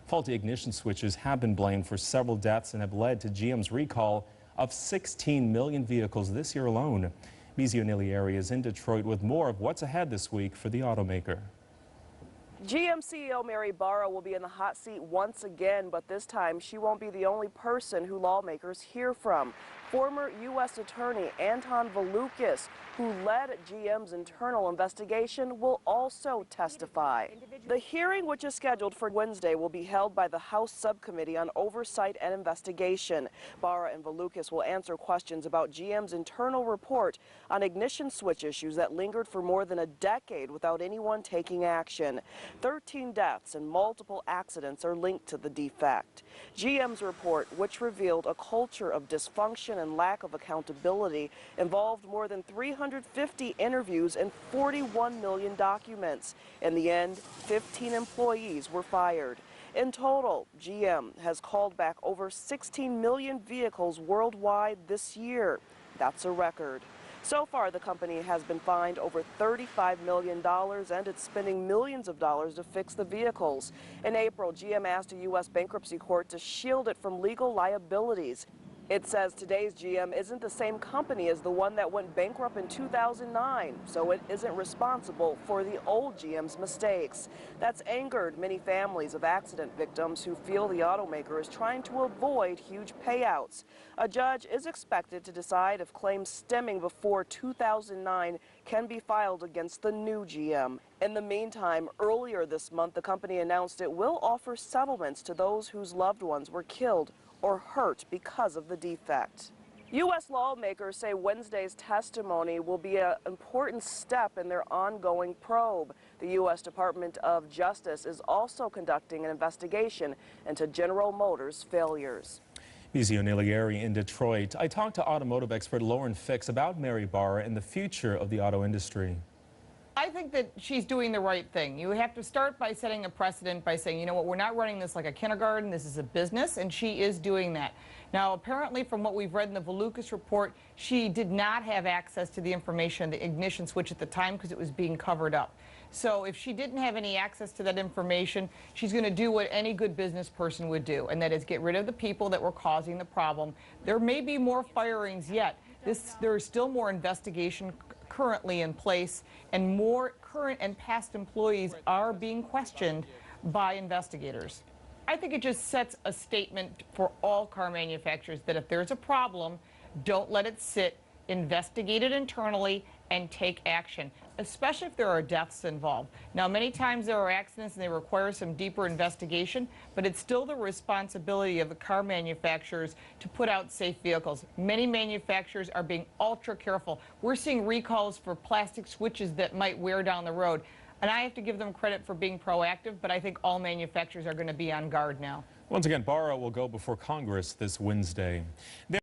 Faulty ignition switches have been blamed for several deaths and have led to GM's recall of 16 million vehicles this year alone. Mizio Nilieri is in Detroit with more of what's ahead this week for the automaker. GM CEO Mary Barra will be in the hot seat once again, but this time she won't be the only person who lawmakers hear from. Former U.S. Attorney Anton Valukas, who led GM's internal investigation, will also testify. The hearing, which is scheduled for Wednesday, will be held by the House Subcommittee on Oversight and Investigation. Barra and Valukas will answer questions about GM's internal report on ignition switch issues that lingered for more than a decade without anyone taking action. 13 deaths and multiple accidents are linked to the defect. GM's report, which revealed a culture of dysfunction and lack of accountability, involved more than 350 interviews and 41 million documents. In the end, 15 employees were fired. In total, GM has called back over 16 million vehicles worldwide this year. That's a record. So far, the company has been fined over $35 million, and it's spending millions of dollars to fix the vehicles. In April, GM asked a U.S. bankruptcy court to shield it from legal liabilities. It says today's GM isn't the same company as the one that went bankrupt in 2009, so it isn't responsible for the old GM's mistakes. That's angered many families of accident victims who feel the automaker is trying to avoid huge payouts. A judge is expected to decide if claims stemming before 2009 can be filed against the new GM. In the meantime, earlier this month, the company announced it will offer settlements to those whose loved ones were killed or hurt because of the defect. U.S. lawmakers say Wednesday's testimony will be an important step in their ongoing probe. The U.S. Department of Justice is also conducting an investigation into General Motors' failures. Mizio Nilieri in Detroit. I talked to automotive expert Lauren Fix about Mary Barra and the future of the auto industry. I think that she's doing the right thing. You have to start by setting a precedent by saying, you know what, we're not running this like a kindergarten, this is a business, and she is doing that. Now, apparently, from what we've read in the Valukas report, she did not have access to the information, the ignition switch at the time, because it was being covered up. So if she didn't have any access to that information, she's going to do what any good business person would do, and that is get rid of the people that were causing the problem. There may be more firings yet. There is still more investigation currently in place, and more current and past employees are being questioned by investigators. I think it just sets a statement for all car manufacturers that if there's a problem, don't let it sit, investigate it internally, and take action, especially if there are deaths involved. Now, many times there are accidents and they require some deeper investigation, but it's still the responsibility of the car manufacturers to put out safe vehicles. Many manufacturers are being ultra careful. We're seeing recalls for plastic switches that might wear down the road. And I have to give them credit for being proactive, but I think all manufacturers are going to be on guard now. Once again, Barra will go before Congress this Wednesday.